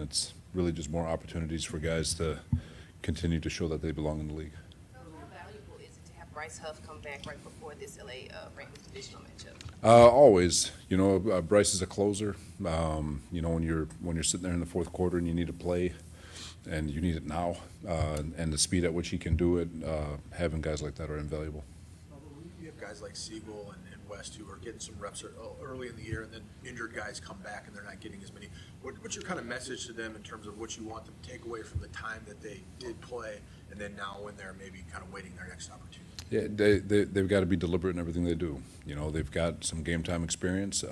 it's really just more opportunities for guys to continue to show that they belong in the league. How valuable is it to have Bryce Huff come back right before this LA Rams divisional matchup? Always, Bryce is a closer. When you're sitting there in the fourth quarter and you need to play, and you need it now, and the speed at which he can do it, having guys like that are invaluable. You have guys like Siegel and West who are getting some reps early in the year, and then injured guys come back and they're not getting as many. What's your kind of message to them in terms of what you want them to take away from the time that they did play, and then now when they're maybe kind of waiting their next opportunity? Yeah, they've got to be deliberate in everything they do. They've got some game time experience.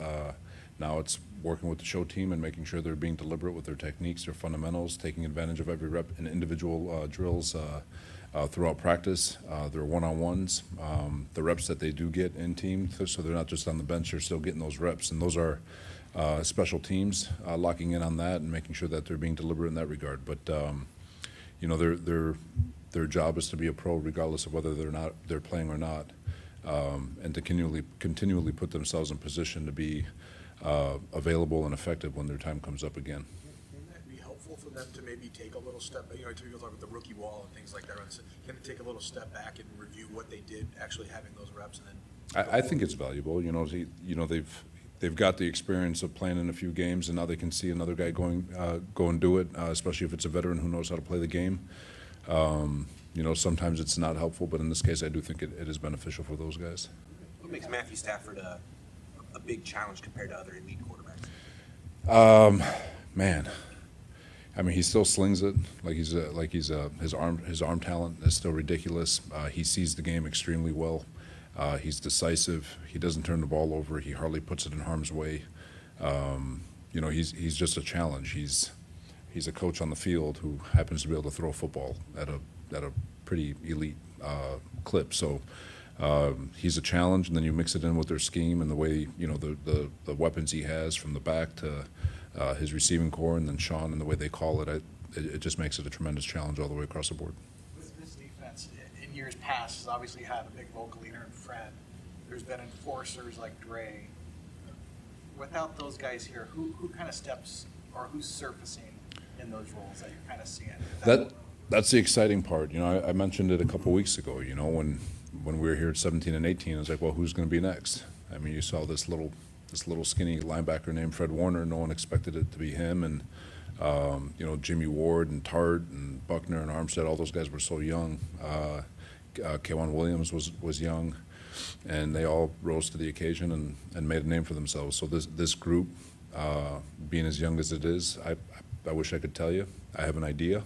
Now it's working with the show team and making sure they're being deliberate with their techniques, their fundamentals, taking advantage of every rep in individual drills throughout practice, their one-on-ones, the reps that they do get in team, so they're not just on the bench, they're still getting those reps. And those are special teams locking in on that and making sure that they're being deliberate in that regard. But, their job is to be a pro regardless of whether they're playing or not, and to continually put themselves in position to be available and effective when their time comes up again. Can that be helpful for them to maybe take a little step? People talk about the rookie wall and things like that. Can they take a little step back and review what they did, actually having those reps, and then? I think it's valuable. They've got the experience of playing in a few games, and now they can see another guy go and do it, especially if it's a veteran who knows how to play the game. Sometimes it's not helpful, but in this case, I do think it is beneficial for those guys. What makes Matthew Stafford a big challenge compared to other elite quarterbacks? Man, I mean, he still slings it his arm talent is still ridiculous. He sees the game extremely well. He's decisive. He doesn't turn the ball over. He hardly puts it in harm's way. He's just a challenge. He's a coach on the field who happens to be able to throw a football at a pretty elite clip. So he's a challenge, and then you mix it in with their scheme and the way the weapons he has from the back to his receiving core, and then Sean and the way they call it. It just makes it a tremendous challenge all the way across the board. This defense in years past has obviously had a big vocal leader in Fred. There's been enforcers like Dre. Without those guys here, who kind of steps or who's surfacing in those roles that you're kind of seeing? That's the exciting part. I mentioned it a couple weeks ago. When we were here at 17 and 18, I was like, well, who's going to be next? I mean, you saw this little skinny linebacker named Fred Warner. No one expected it to be him, and Jimmy Ward and Tart and Buckner and Armstead. All those guys were so young. K'Wan Williams was young, and they all rose to the occasion and made a name for themselves. So this group, being as young as it is, I wish I could tell you. I have an idea,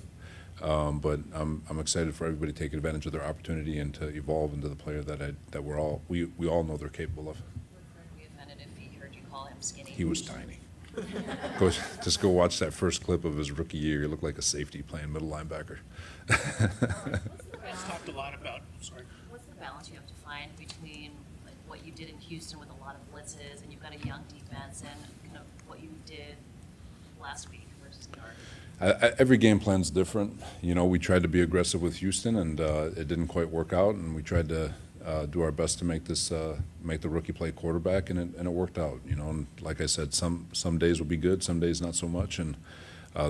but I'm excited for everybody to take advantage of their opportunity and to evolve into the player that we all know they're capable of. Would Fred be offended if he heard you call him skinny? He was tiny. Just go watch that first clip of his rookie year. He looked like a safety playing middle linebacker. It's talked a lot about. Sorry. What's the balance you have to find between what you did in Houston with a lot of blitzes, and you've got a young defense, and kind of what you did last week versus New York? Every game plan's different. We tried to be aggressive with Houston, and it didn't quite work out. And we tried to do our best to make the rookie play quarterback, and it worked out. And like I said, some days will be good, some days not so much. And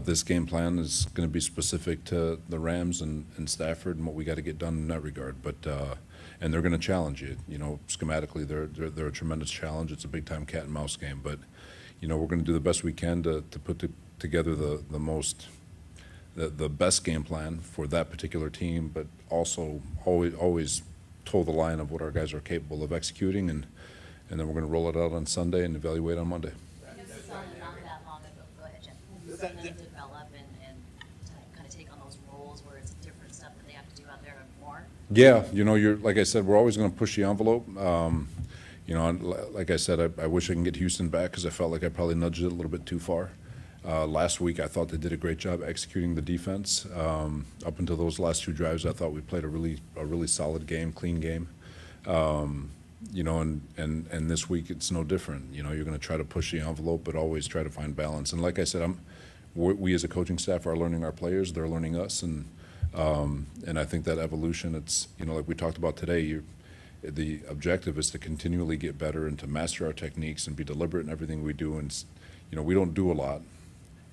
this game plan is going to be specific to the Rams and Stafford and what we got to get done in that regard. But and they're going to challenge you. Schematically, they're a tremendous challenge. It's a big time cat and mouse game. But we're going to do the best we can to put together the best game plan for that particular team, but also always toe the line of what our guys are capable of executing, and then we're going to roll it out on Sunday and evaluate on Monday. I guess it's not that long ago. Go ahead, Jen. We've seen them develop and kind of take on those roles where it's different stuff that they have to do out there and more. Yeah, you're like I said, we're always going to push the envelope. Like I said, I wish I can get Houston back because I felt like I probably nudged it a little bit too far. Last week, I thought they did a great job executing the defense. Up until those last two drives, I thought we played a really solid game, clean game. And this week it's no different. You're going to try to push the envelope, but always try to find balance. And like I said, we as a coaching staff are learning our players; they're learning us, and I think that evolution. It's like we talked about today. The objective is to continually get better and to master our techniques and be deliberate in everything we do. And we don't do a lot.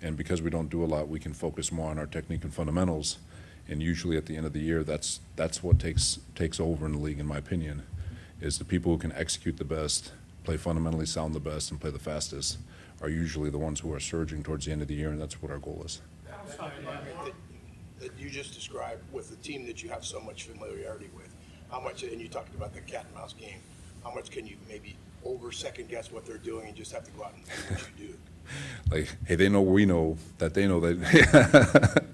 And because we don't do a lot, we can focus more on our technique and fundamentals. And usually at the end of the year, that's what takes over in the league, in my opinion, is the people who can execute the best, play fundamentally sound the best, and play the fastest are usually the ones who are surging towards the end of the year, and that's what our goal is. That you just described with the team that you have so much familiarity with, how much, and you talked about the cat and mouse game, how much can you maybe over second guess what they're doing and just have to go out and do what you do? Like, hey, they know we know that they know that.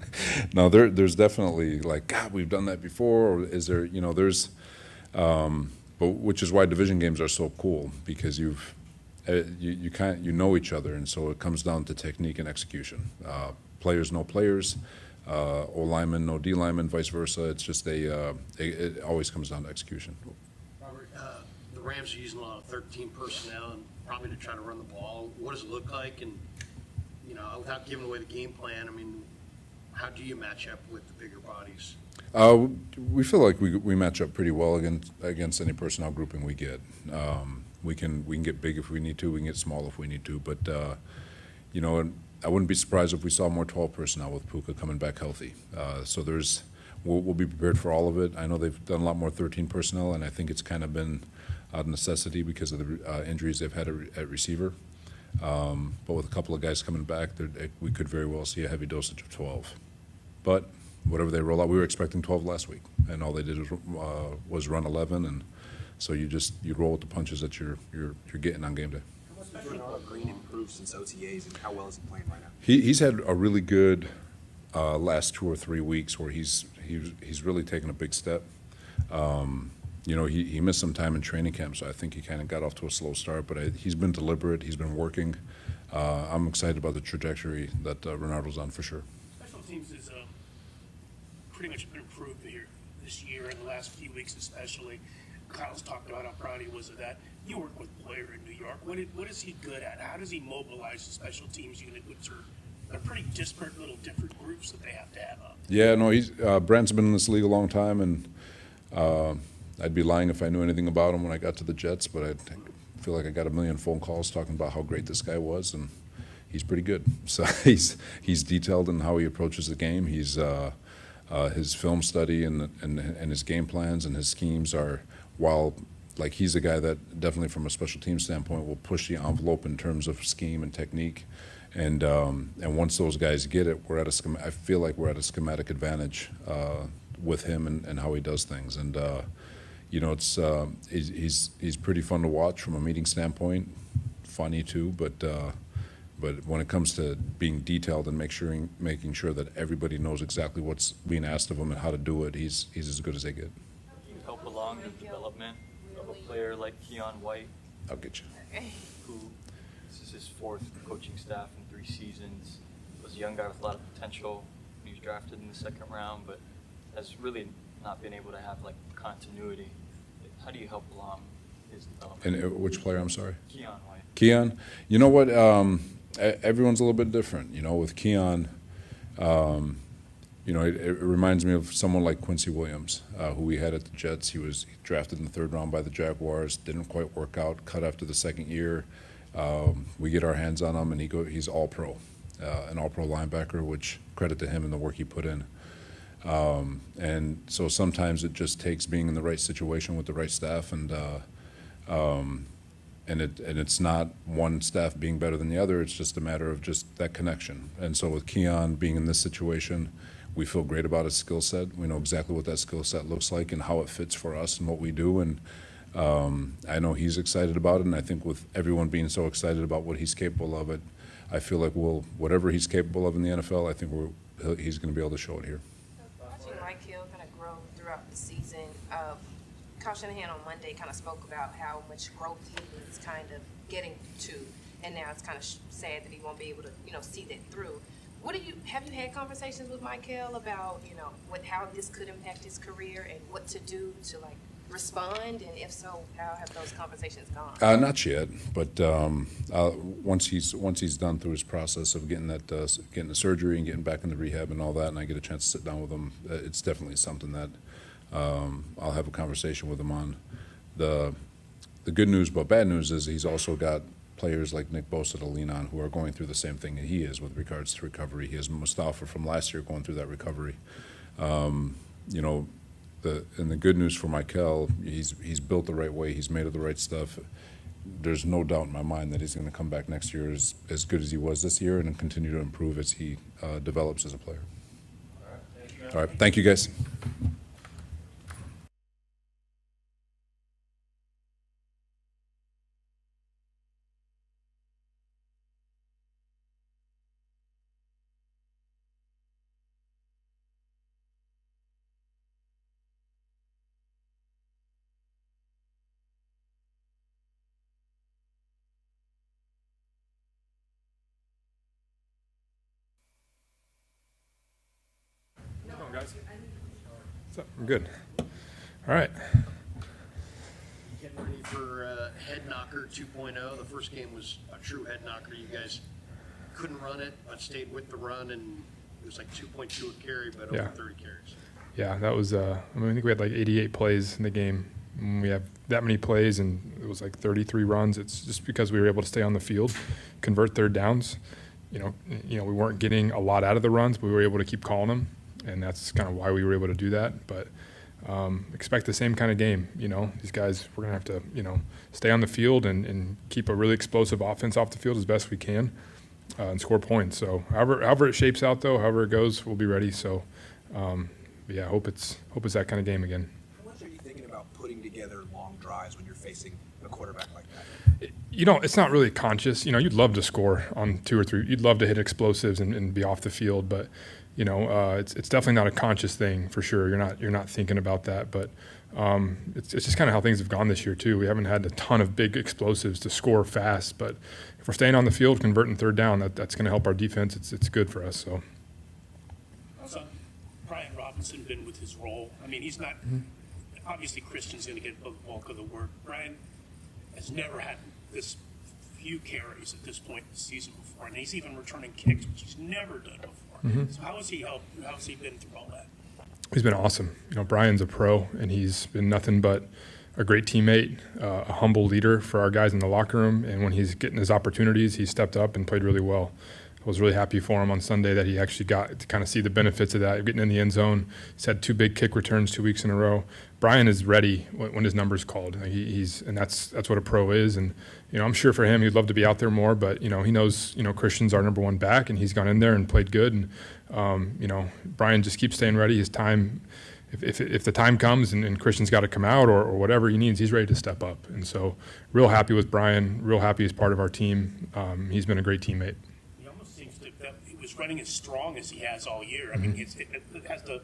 No, there's definitely like, God, we've done that before, or is there, there's, but which is why division games are so cool, because you know each other, and so it comes down to technique and execution. Players know players, O linemen know D linemen, vice versa. It's just it always comes down to execution. Robert, the Rams are using a lot of 13 personnel and probably to try to run the ball. What does it look like? And, without giving away the game plan, I mean, how do you match up with the bigger bodies? We feel like we match up pretty well against any personnel grouping we get. We can get big if we need to. We can get small if we need to. But I wouldn't be surprised if we saw more 12 personnel with Puka coming back healthy. So we'll be prepared for all of it. I know they've done a lot more 13 personnel, and I think it's kind of been out of necessity because of the injuries they've had at receiver. But with a couple of guys coming back, we could very well see a heavy dosage of 12. But whatever they roll out, we were expecting 12 last week, and all they did was run 11, and so you roll with the punches that you're getting on game day. How Green improved since OTAs, and how well is he playing right now? He's had a really good last 2 or 3 weeks where he's really taken a big step. He missed some time in training camp, so I think he kind of got off to a slow start. But he's been deliberate. He's been working. I'm excited about the trajectory that Renardo's on for sure. Special teams has pretty much been improved here this year and the last few weeks especially. Kyle's talked about how proud he was of that. You work with Blair in New York. What is he good at? How does he mobilize the special teams unit, which are pretty disparate little different groups that they have to have up? Yeah, no, Brent's been in this league a long time, and I'd be lying if I knew anything about him when I got to the Jets, but I feel like I got a million phone calls talking about how great this guy was, and he's pretty good. So he's detailed in how he approaches the game. He's his film study and his game plans and his schemes are, while like he's a guy that definitely from a special team standpoint will push the envelope in terms of scheme and technique, and once those guys get it, I feel like we're at a schematic advantage with him and how he does things, and it's he's pretty fun to watch from a meeting standpoint, funny too, but when it comes to being detailed and making sure that everybody knows exactly what's being asked of him and how to do it, he's as good as they get. Can you help along the development of a player like Keon White, I'll get you. who this is his 4th coaching staff in 3 seasons, was a young guy with a lot of potential. He was drafted in the 2nd round, but has really not been able to have like continuity. How do you help along his development? And which player? I'm sorry. Keon White. Keon, you know what? Everyone's a little bit different. With Keon, it reminds me of someone like Quincy Williams, who we had at the Jets. He was drafted in the 3rd round by the Jaguars. Didn't quite work out. Cut after the 2nd year. We get our hands on him, and he's all-pro, an all-pro linebacker. Which credit to him and the work he put in. And so sometimes it just takes being in the right situation with the right staff, and it's not one staff being better than the other. It's just a matter of just that connection. And so with Keon being in this situation, we feel great about his skill set. We know exactly what that skill set looks like and how it fits for us and what we do. And I know he's excited about it. And I think with everyone being so excited about what he's capable of, I feel like whatever he's capable of in the NFL, I think he's going to be able to show it here. Watching Mike Hill kind of grow throughout the season, Kyle Shanahan on Monday kind of spoke about how much growth he was kind of getting to, and now it's kind of sad that he won't be able to, see that through. Have you had conversations with Mike Hill about, how this could impact his career and what to do to respond, and if so, how have those conversations gone? Not yet, but once he's done through his process of getting the surgery and getting back in the rehab and all that, and I get a chance to sit down with him, it's definitely something that I'll have a conversation with him on. The good news but bad news is he's also got players like Nick Bosa to lean on who are going through the same thing that he is with regards to recovery. He has Mustafa from last year going through that recovery. You know, the good news for Michael, he's built the right way. He's made of the right stuff. There's no doubt in my mind that he's going to come back next year as good as he was this year and continue to improve as he develops as a player. All right, thank you guys. What's up? I'm good. All right. Getting ready for Head Knocker 2.0. The first game was a true head knocker. You guys couldn't run it, but stayed with the run, and it was like 2.2 a carry, but over 30 carries. Yeah, that was, I think we had like 88 plays in the game. When we have that many plays and it was like 33 runs, it's just because we were able to stay on the field, convert third downs. You know, we weren't getting a lot out of the runs, but we were able to keep calling them, and that's kind of why we were able to do that. But expect the same kind of game. You know, these guys, we're going to have to, stay on the field and keep a really explosive offense off the field as best we can and score points. So however it shapes out, though, however it goes, we'll be ready. So, yeah, I hope it's that kind of game again. How much are you thinking about putting together long drives when you're facing a quarterback like that? It's not really conscious. You'd love to score on 2 or 3. You'd love to hit explosives and be off the field, but it's definitely not a conscious thing for sure. You're not thinking about that, but it's just kind of how things have gone this year too. We haven't had a ton of big explosives to score fast, but if we're staying on the field, converting third down, that's going to help our defense. It's good for us. So. Also, Brian Robinson been with his role. I mean, he's not obviously Christian's going to get the bulk of the work. Brian has never had this few carries at this point in the season before, and he's even returning kicks, which he's never done before. So how has he helped? How has he been through all that? He's been awesome. Brian's a pro, and he's been nothing but a great teammate, a humble leader for our guys in the locker room, and when he's getting his opportunities, he stepped up and played really well. I was really happy for him on Sunday that he actually got to kind of see the benefits of that, getting in the end zone. He's had 2 big kick returns 2 weeks in a row. Brian is ready when his number's called. And that's what a pro is. And I'm sure for him he'd love to be out there more, but he knows Christian's our number 1 back, and he's gone in there and played good. And Brian just keeps staying ready. His time, if the time comes and Christian's got to come out or whatever he needs, he's ready to step up. And so, real happy with Brian. Real happy he's part of our team. He's been a great teammate. He was running as strong as he has all year. I mean, it has the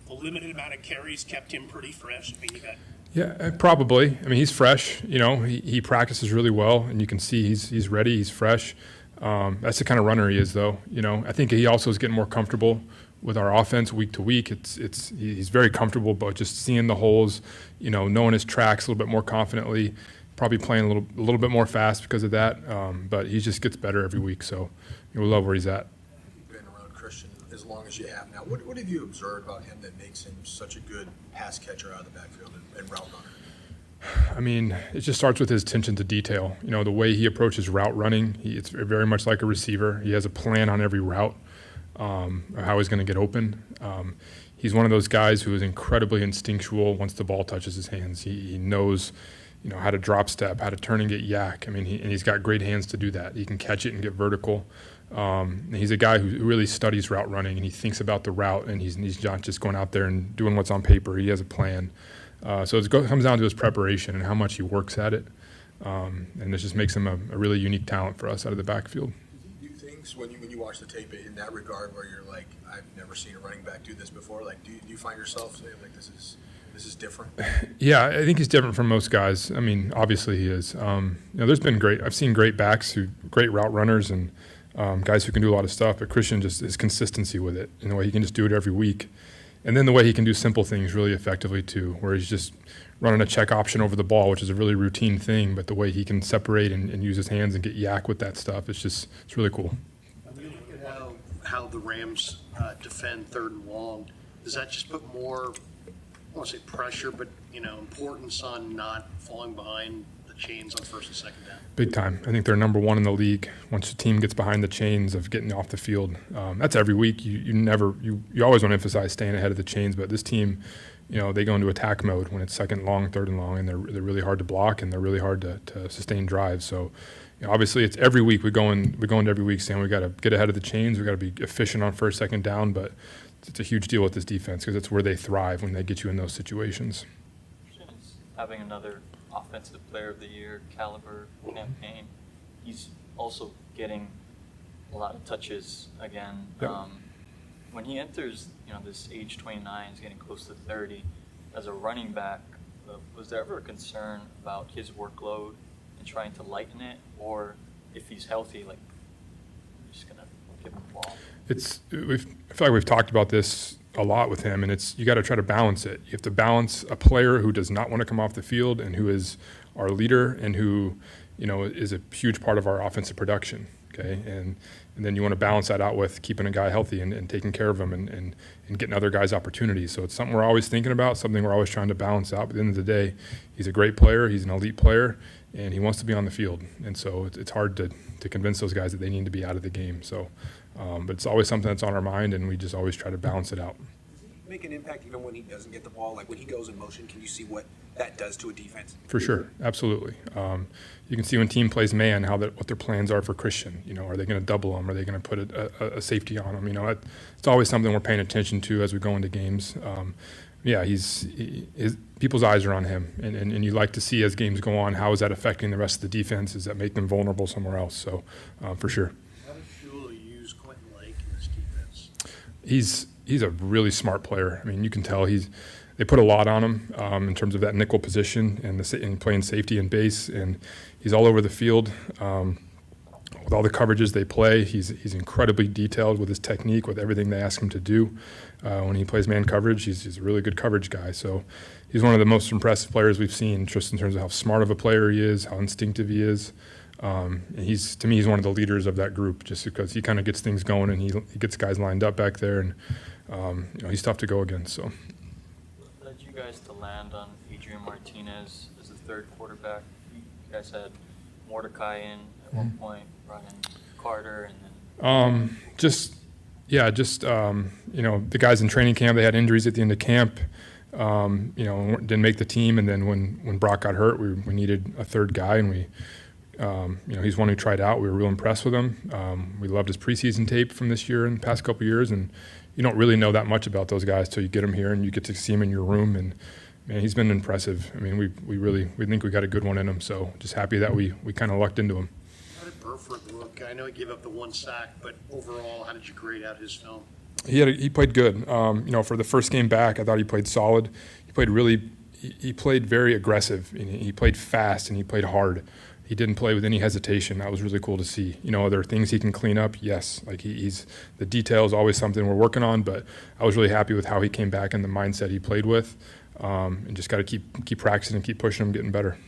limited amount of carries kept him pretty fresh. I mean, you got. Yeah, probably. I mean, he's fresh. He practices really well, and you can see he's ready. He's fresh. That's the kind of runner he is, though. I think he also is getting more comfortable with our offense week to week. He's very comfortable, but just seeing the holes, knowing his tracks a little bit more confidently. Probably playing a little bit more fast because of that, but he just gets better every week. So we love where he's at. You've been around Christian as long as you have now. What have you observed about him that makes him such a good pass catcher out of the backfield and route runner? I mean, it just starts with his attention to detail. The way he approaches route running, it's very much like a receiver. He has a plan on every route, of how he's going to get open. He's one of those guys who is incredibly instinctual once the ball touches his hands. He knows how to drop step, how to turn and get yak. I mean, he's got great hands to do that. He can catch it and get vertical. He's a guy who really studies route running, and he thinks about the route, and he's not just going out there and doing what's on paper. He has a plan. So it comes down to his preparation and how much he works at it. And this just makes him a really unique talent for us out of the backfield. Do you think when you watch the tape in that regard where you're like, I've never seen a running back do this before, like do you find yourself saying like this is different? Yeah, I think he's different from most guys. I mean, obviously he is. I've seen great backs great route runners and guys who can do a lot of stuff, but Christian just his consistency with it, the way he can just do it every week. And then the way he can do simple things really effectively too, where he's just running a check option over the ball, which is a really routine thing, but the way he can separate and use his hands and get yak with that stuff, it's really cool. Look at how the Rams defend 3rd and long. Does that just put more, I don't want to say pressure, but importance on not falling behind the chains on first and second down? Big time. I think they're number one in the league. Once the team gets behind the chains of getting off the field, that's every week. You always want to emphasize staying ahead of the chains, but this team, they go into attack mode when it's second and long, third and long, and they're really hard to block and they're really hard to sustain drives. So, obviously, it's every week we go into every week saying we got to get ahead of the chains. We got to be efficient on first, second down, but it's a huge deal with this defense because it's where they thrive when they get you in those situations. Having another Offensive Player of the Year caliber campaign, he's also getting a lot of touches again. Yep. When he enters, this age 29, he's getting close to 30. As a running back, was there ever a concern about his workload and trying to lighten it, or if he's healthy, like you're just gonna give him the ball? I feel like we've talked about this a lot with him, and you got to try to balance it. You have to balance a player who does not want to come off the field and who is our leader and who, is a huge part of our offensive production. Okay, and then you want to balance that out with keeping a guy healthy and taking care of him and getting other guys opportunities. So it's something we're always thinking about, something we're always trying to balance out. But at the end of the day, he's a great player, he's an elite player, and he wants to be on the field. And so it's hard to convince those guys that they need to be out of the game. So, but it's always something that's on our mind, and we just always try to balance it out. Make an impact even when he doesn't get the ball? Like when he goes in motion, can you see what that does to a defense? For sure, absolutely. You can see when team plays man what their plans are for Christian. Are they going to double him? Are they going to put a safety on him? It's always something we're paying attention to as we go into games. People's eyes are on him, and you like to see as games go on, how is that affecting the rest of the defense? Does that make them vulnerable somewhere else? So, for sure. How does Shula use Quentin Lake in this defense? He's a really smart player. I mean, you can tell they put a lot on him in terms of that nickel position and playing safety and base, and he's all over the field. With all the coverages they play, he's incredibly detailed with his technique, with everything they ask him to do. When he plays man coverage, he's a really good coverage guy. So he's one of the most impressive players we've seen, just in terms of how smart of a player he is, how instinctive he is. And to me, he's one of the leaders of that group, just because he kind of gets things going and he gets guys lined up back there, and he's tough to go against. So. What led you guys to land on Adrian Martinez as the third quarterback? You guys had Mordecai in at one point, brought in Carter, and then the guys in training camp, they had injuries at the end of camp. Didn't make the team, and then when Brock got hurt, we needed a third guy, and he's one who tried out. We were real impressed with him. We loved his preseason tape from this year and the past couple of years, and you don't really know that much about those guys till you get them here and you get to see him in your room. And man, he's been impressive. I mean, we think we got a good one in him. So just happy that we kind of lucked into him. How did Burford look? I know he gave up the one sack, but overall, how did you grade out his film? He played good. For the first game back, I thought he played solid. He played very aggressive. He played fast and he played hard. He didn't play with any hesitation. That was really cool to see. Are there things he can clean up? Yes. Like he's the detail is always something we're working on, but I was really happy with how he came back and the mindset he played with, and just got to keep practicing and keep pushing him, getting better.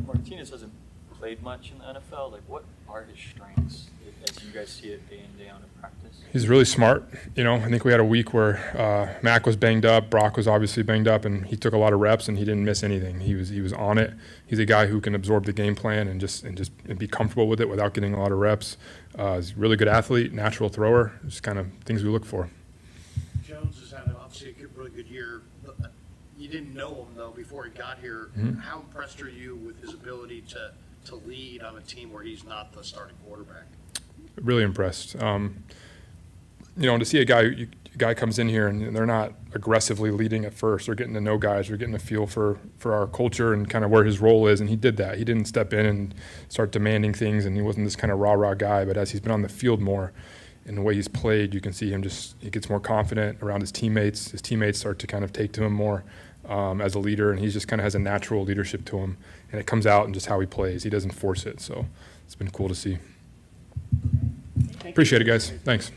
Martinez hasn't played much in the NFL. Like, what are his strengths as you guys see it day in, day out in practice? He's really smart. I think we had a week where Mac was banged up, Brock was obviously banged up, and he took a lot of reps and he didn't miss anything. He was on it. He's a guy who can absorb the game plan and just be comfortable with it without getting a lot of reps. He's a really good athlete, natural thrower. Just kind of things we look for. Jones has had obviously a really good year. You didn't know him though before he got here. Mm-hmm. How impressed are you with his ability to lead on a team where he's not the starting quarterback? Really impressed. To see a guy comes in here and they're not aggressively leading at first. They're getting to know guys. They're getting a feel for our culture and kind of where his role is. And he did that. He didn't step in and start demanding things, and he wasn't this kind of rah-rah guy. But as he's been on the field more and the way he's played, you can see him he gets more confident around his teammates. His teammates start to kind of take to him more as a leader, and he just kind of has a natural leadership to him. And it comes out in just how he plays. He doesn't force it. So it's been cool to see. Appreciate it, guys. Thanks.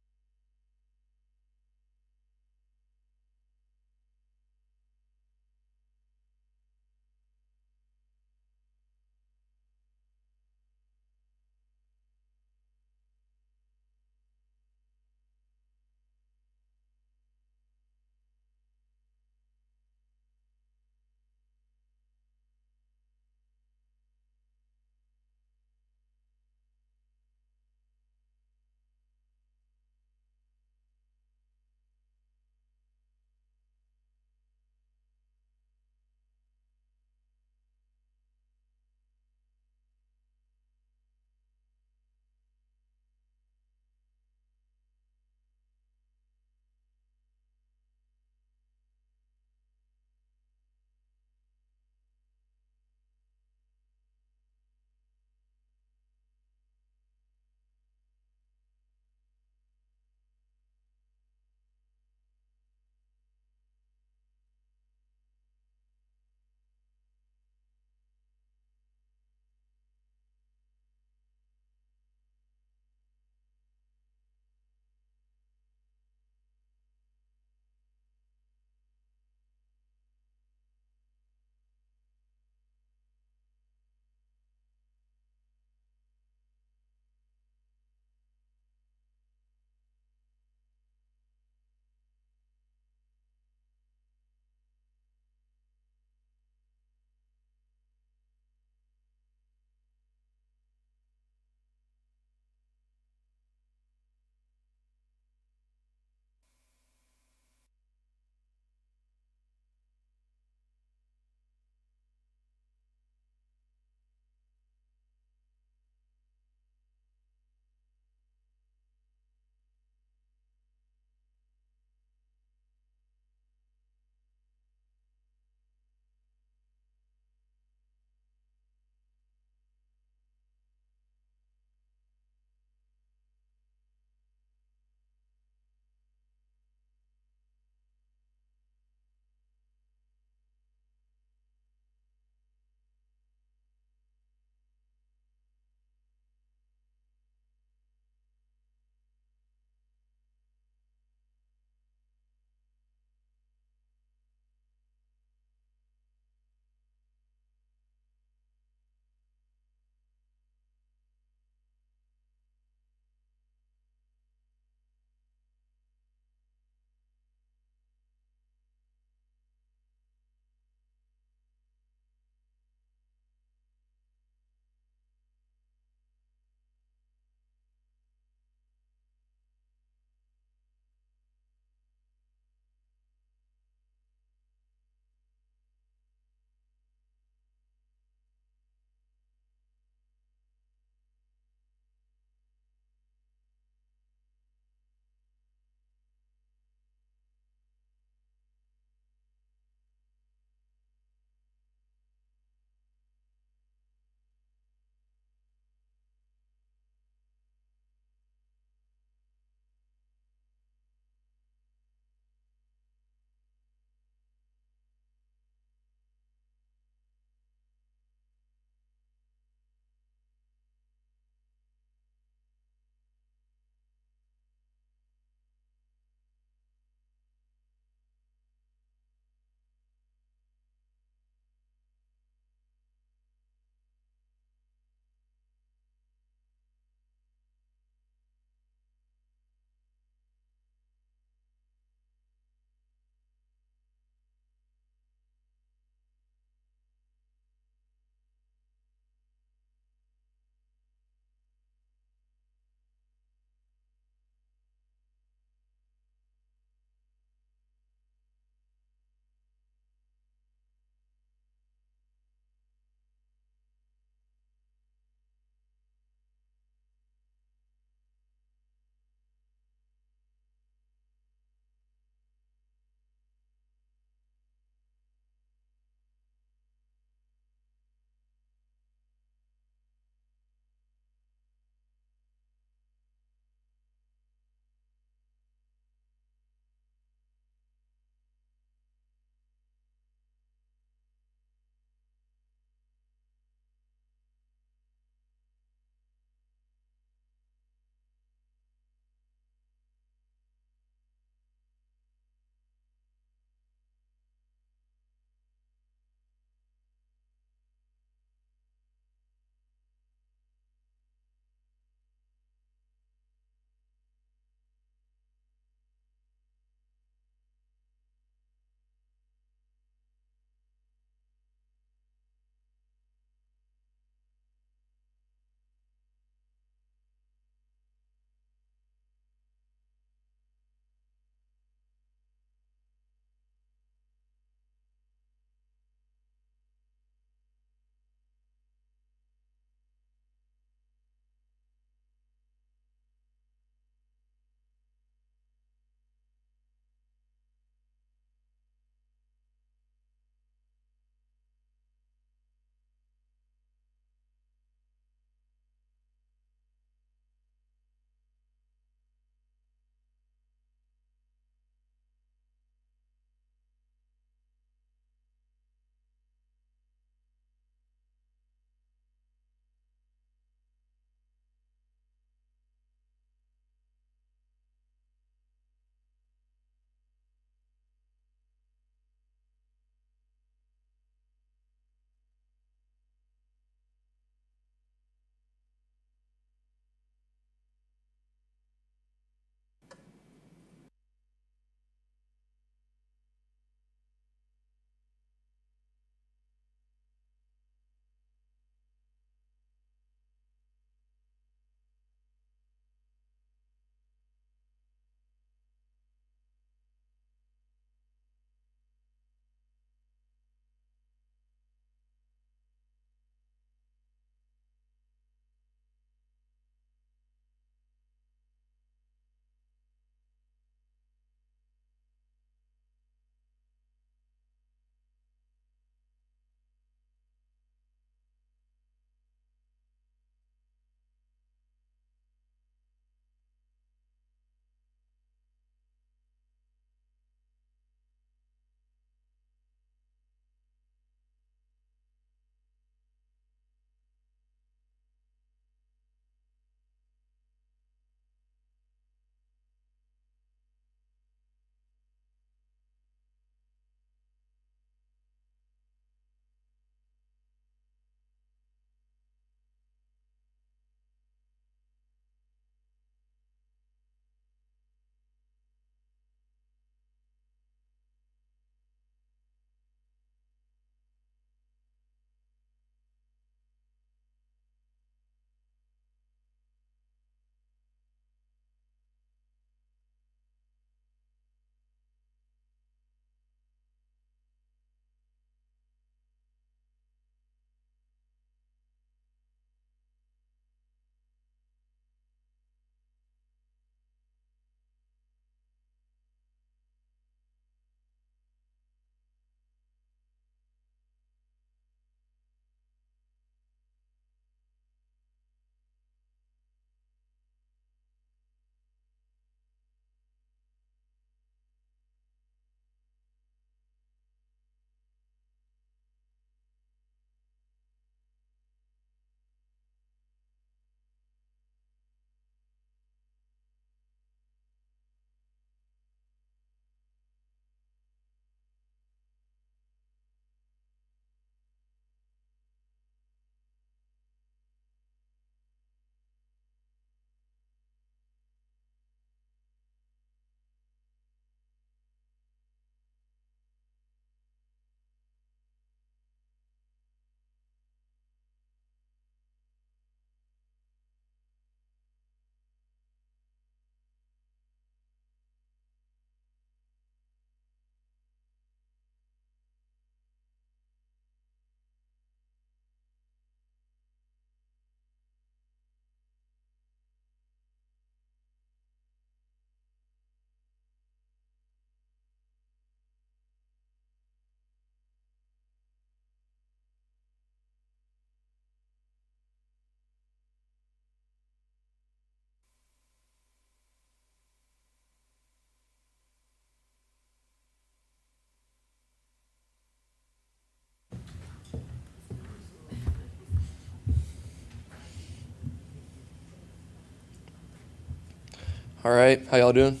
All right. How y'all doing?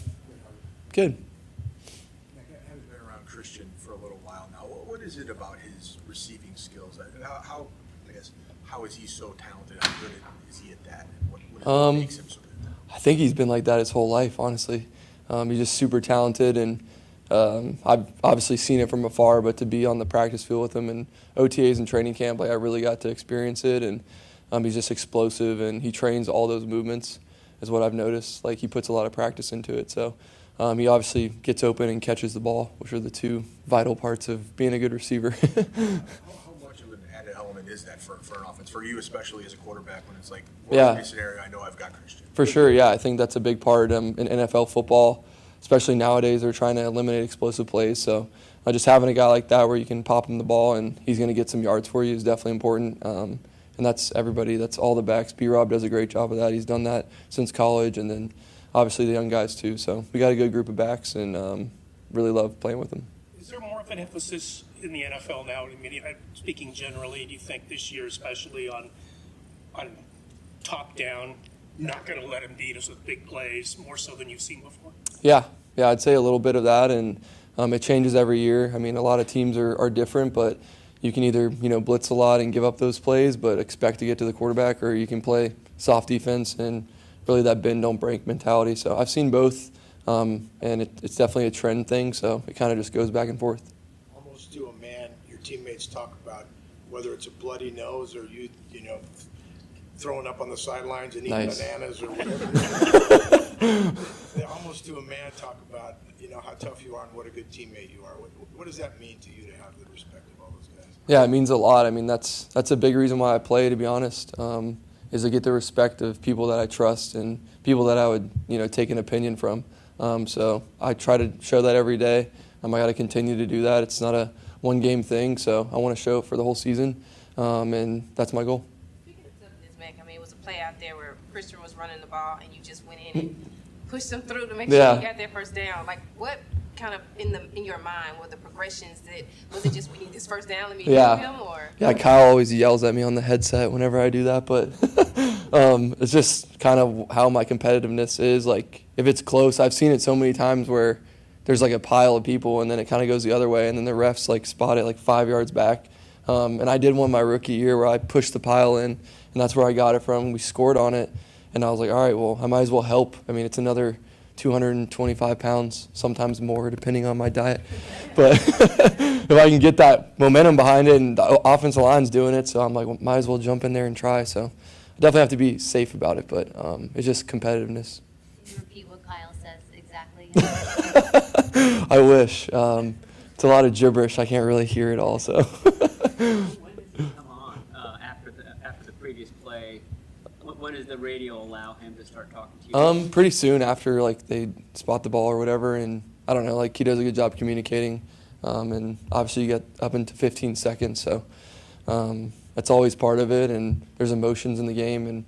Good. I haven't been around Christian for a little while now. What is it about his receiving skills? How is he so talented? How good is he at that? And what makes him so good at that? I think he's been like that his whole life, honestly. He's just super talented, and I've obviously seen it from afar, but to be on the practice field with him and OTAs and training camp, like I really got to experience it, and he's just explosive, and he trains all those movements is what I've noticed. Like he puts a lot of practice into it, so he obviously gets open and catches the ball, which are the two vital parts of being a good receiver. How much of an added element is that for an offense, for you especially as a quarterback, when it's like, Yeah. scenario, I know I've got Christian. For sure, yeah. I think that's a big part in NFL football, especially nowadays. They're trying to eliminate explosive plays. So just having a guy like that where you can pop him the ball and he's going to get some yards for you is definitely important. And that's everybody. That's all the backs. B-Rob does a great job of that. He's done that since college, and then obviously the young guys too. So we got a good group of backs, and really love playing with them. Is there more of an emphasis in the NFL now? I mean, speaking generally, do you think this year, especially on top down, not going to let him beat us with big plays more so than you've seen before? Yeah, I'd say a little bit of that, and it changes every year. I mean, a lot of teams are different, but you can either blitz a lot and give up those plays, but expect to get to the quarterback, or you can play soft defense and really that bend don't break mentality. So I've seen both, and it's definitely a trend thing. So it kind of just goes back and forth. Almost to a man, your teammates talk about whether it's a bloody nose or you throwing up on the sidelines and eating Nice. bananas or whatever. They almost to a man talk about how tough you are and what a good teammate you are. What does that mean to you to have the respect of all those guys? Yeah, it means a lot. I mean, that's a big reason why I play, to be honest, is to get the respect of people that I trust and people that I would take an opinion from. So I try to show that every day. I got to continue to do that. It's not a one-game thing, so I want to show it for the whole season, and that's my goal. Speaking of toughness, Mac, I mean, it was a play out there where Christian was running the ball and you just went in and pushed him through to make sure Yeah. he got that first down. Like, what kind of in your mind were the progressions? Was it just we need this first down, let me Yeah. give him, or? Yeah, Kyle always yells at me on the headset whenever I do that, but it's just kind of how my competitiveness is. Like, if it's close, I've seen it so many times where there's like a pile of people and then it kind of goes the other way, and then the refs like spot it like 5 yards back. And I did one my rookie year where I pushed the pile in, and that's where I got it from. We scored on it, and I was like, all right, well, I might as well help. I mean, it's another 225 pounds, sometimes more, depending on my diet. But if I can get that momentum behind it, and the offensive line's doing it, so I'm like, well, might as well jump in there and try. So I definitely have to be safe about it, but it's just competitiveness. Can you repeat what Kyle says exactly? I wish. It's a lot of gibberish. I can't really hear it all, so. When does he come on after the previous play? When does the radio allow him to start talking to you? Pretty soon after like they spot the ball or whatever, and I don't know, like he does a good job communicating, and obviously you get up into 15 seconds, so that's always part of it, and there's emotions in the game, and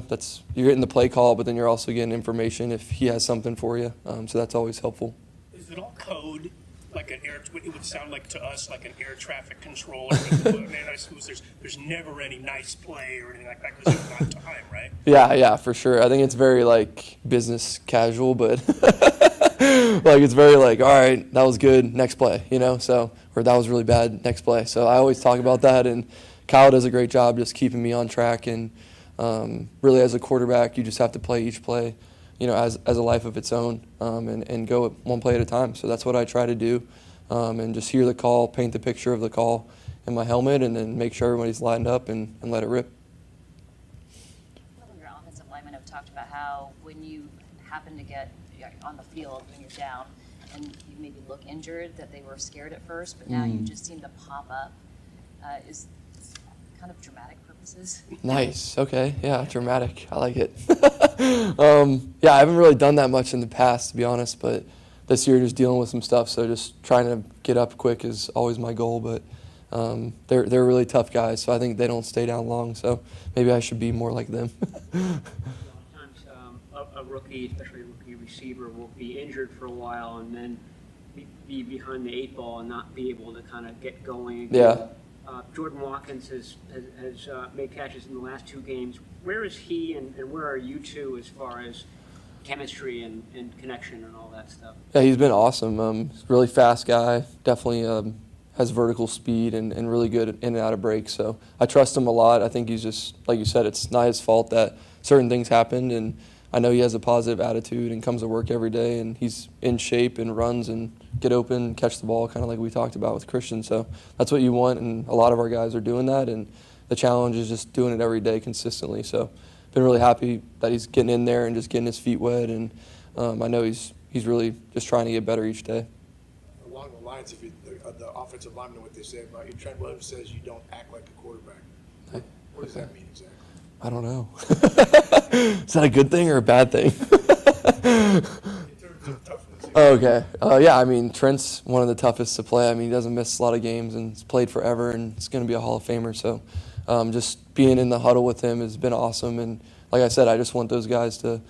that's you're getting the play call, but then you're also getting information if he has something for you, so that's always helpful. Is it all code? Like it would sound like to us like an air traffic controller. There's never any nice play or anything like that because it's not time, right? Yeah, for sure. I think it's very like business casual, but like it's very like, all right, that was good, next play, so, or that was really bad, next play. So I always talk about that, and Kyle does a great job just keeping me on track, and really as a quarterback, you just have to play each play as a life of its own, and go one play at a time. So that's what I try to do, and just hear the call, paint the picture of the call in my helmet, and then make sure everybody's lined up and let it rip. Some of your offensive linemen have talked about how when you happen to get on the field when you're down and you maybe look injured, that they were scared at first, but now you just seem to pop up. Is kind of dramatic purposes? Nice. Okay. Yeah, dramatic. I like it. Yeah, I haven't really done that much in the past, to be honest, but this year just dealing with some stuff, so just trying to get up quick is always my goal, but they're really tough guys, so I think they don't stay down long, so maybe I should be more like them. A lot of times a rookie, especially a rookie receiver, will be injured for a while and then be behind the eight ball and not be able to kind of get going again. Yeah. Jordan Watkins has made catches in the last two games. Where is he and where are you two as far as chemistry and connection and all that stuff? Yeah, he's been awesome. He's a really fast guy, definitely has vertical speed and really good in and out of breaks. So I trust him a lot. I think he's just, like you said, it's not his fault that certain things happened, and I know he has a positive attitude and comes to work every day, and he's in shape and runs and get open, catch the ball, kind of like we talked about with Christian. So that's what you want, and a lot of our guys are doing that, and the challenge is just doing it every day consistently. So been really happy that he's getting in there and just getting his feet wet, and I know he's really just trying to get better each day. Along the lines of the offensive lineman, what they say about you, Trent Williams says you don't act like a quarterback. What does that mean exactly? I don't know. Is that a good thing or a bad thing? In terms of toughness. Okay. Yeah, I mean, Trent's one of the toughest to play. I mean, he doesn't miss a lot of games and he's played forever, and he's going to be a Hall of Famer. So just being in the huddle with him has been awesome. And like I said, I just want those guys to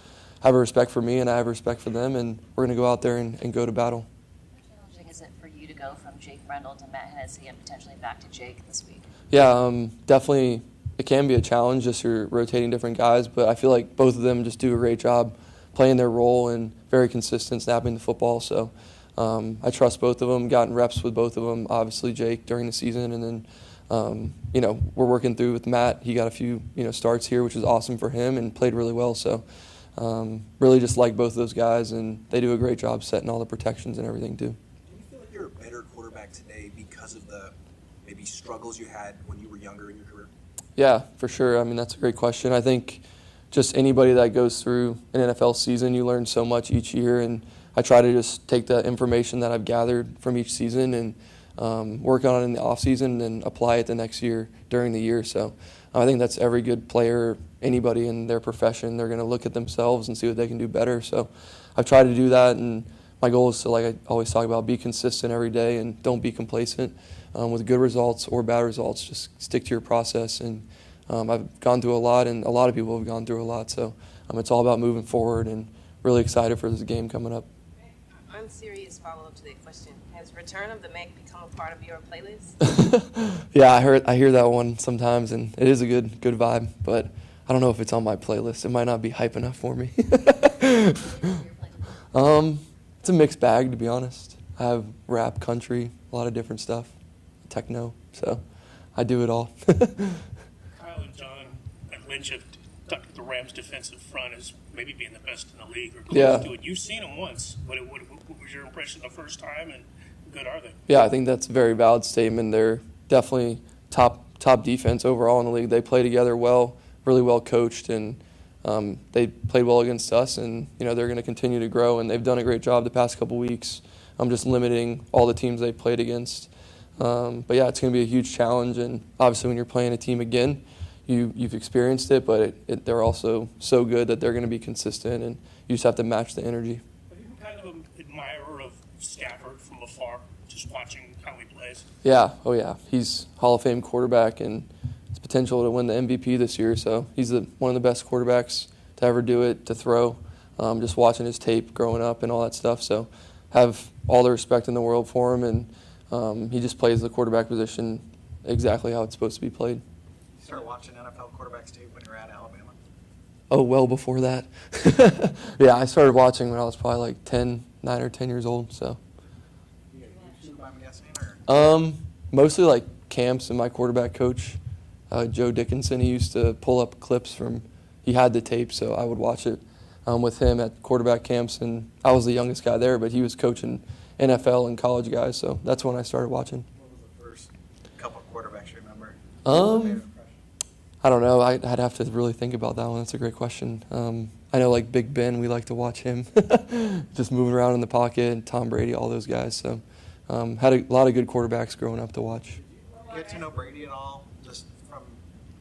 have a respect for me, and I have respect for them, and we're going to go out there and go to battle. How challenging is it for you to go from Jake Brendel to Matt Hennessy and potentially back to Jake this week? Yeah, definitely it can be a challenge, just you're rotating different guys, but I feel like both of them just do a great job playing their role and very consistent snapping the football. So I trust both of them, gotten reps with both of them, obviously Jake during the season, and then, we're working through with Matt. He got a few, starts here, which is awesome for him, and played really well. So really just like both of those guys, and they do a great job setting all the protections and everything too. Do you feel like you're a better quarterback today because of the maybe struggles you had when you were younger in your career? Yeah, for sure. I mean, that's a great question. I think just anybody that goes through an NFL season, you learn so much each year, and I try to just take the information that I've gathered from each season and work on it in the off season and apply it the next year during the year. So I think that's every good player, anybody in their profession, they're going to look at themselves and see what they can do better. So I've tried to do that, and my goal is to, like I always talk about, be consistent every day and don't be complacent. With good results or bad results, just stick to your process. And I've gone through a lot, and a lot of people have gone through a lot. So it's all about moving forward, and really excited for this game coming up. Unserious follow-up to that question. Has Return of the Mac become a part of your playlist? Yeah, I hear that one sometimes, and it is a good vibe, but I don't know if it's on my playlist. It might not be hype enough for me. It's a mixed bag, to be honest. I have rap, country, a lot of different stuff, techno, so I do it all. Kyle and John and Lynch have talked about the Rams' defensive front as maybe being the best in the league or close to it. You've seen them once, but what was your impression the first time, and how good are they? Yeah, I think that's a very valid statement. They're definitely top defense overall in the league. They play together well, really well coached, and they played well against us, and they're going to continue to grow, and they've done a great job the past couple weeks. I'm just limiting all the teams they played against. But yeah, it's going to be a huge challenge, and obviously when you're playing a team again, you've experienced it, but they're also so good that they're going to be consistent, and you just have to match the energy. Have you been kind of an admirer of Stafford from afar, just watching how he plays? Yeah, oh yeah, he's Hall of Fame quarterback, and his potential to win the MVP this year. So he's one of the best quarterbacks to ever do it, to throw. Just watching his tape growing up and all that stuff. So have all the respect in the world for him, and he just plays the quarterback position exactly how it's supposed to be played. You started watching NFL quarterbacks too when you were at Alabama? Oh, well before that. Yeah, I started watching when I was probably like 9 or 10 years old. So You got YouTube, I'm guessing, or? Mostly like camps, and my quarterback coach, Joe Dickinson, he used to pull up clips from, he had the tape, so I would watch it with him at quarterback camps, and I was the youngest guy there, but he was coaching NFL and college guys, so that's when I started watching. What was the first couple of quarterbacks you remember? I don't know. I'd have to really think about that one. That's a great question. I know like Big Ben, we like to watch him just moving around in the pocket, and Tom Brady, all those guys. So had a lot of good quarterbacks growing up to watch. Get to know Brady at all, just from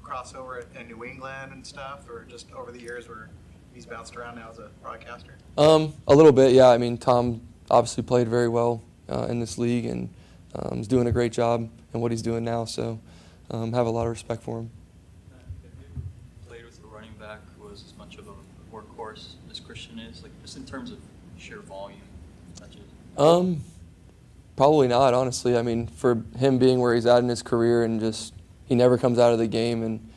crossover in New England and stuff, or just over the years where he's bounced around now as a broadcaster? A little bit, yeah. I mean, Tom obviously played very well in this league, and is doing a great job in what he's doing now. So have a lot of respect for him. Played with a running back who was as much of a workhorse as Christian is, like just in terms of sheer volume. Probably not, honestly. I mean, for him being where he's at in his career, and just he never comes out of the game, and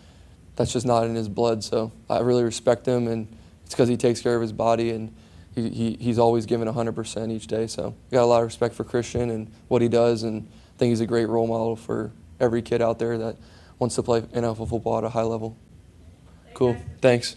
that's just not in his blood. So I really respect him, and it's because he takes care of his body, and he's always given 100% each day. So got a lot of respect for Christian and what he does, and I think he's a great role model for every kid out there that wants to play NFL football at a high level. Cool. Thanks.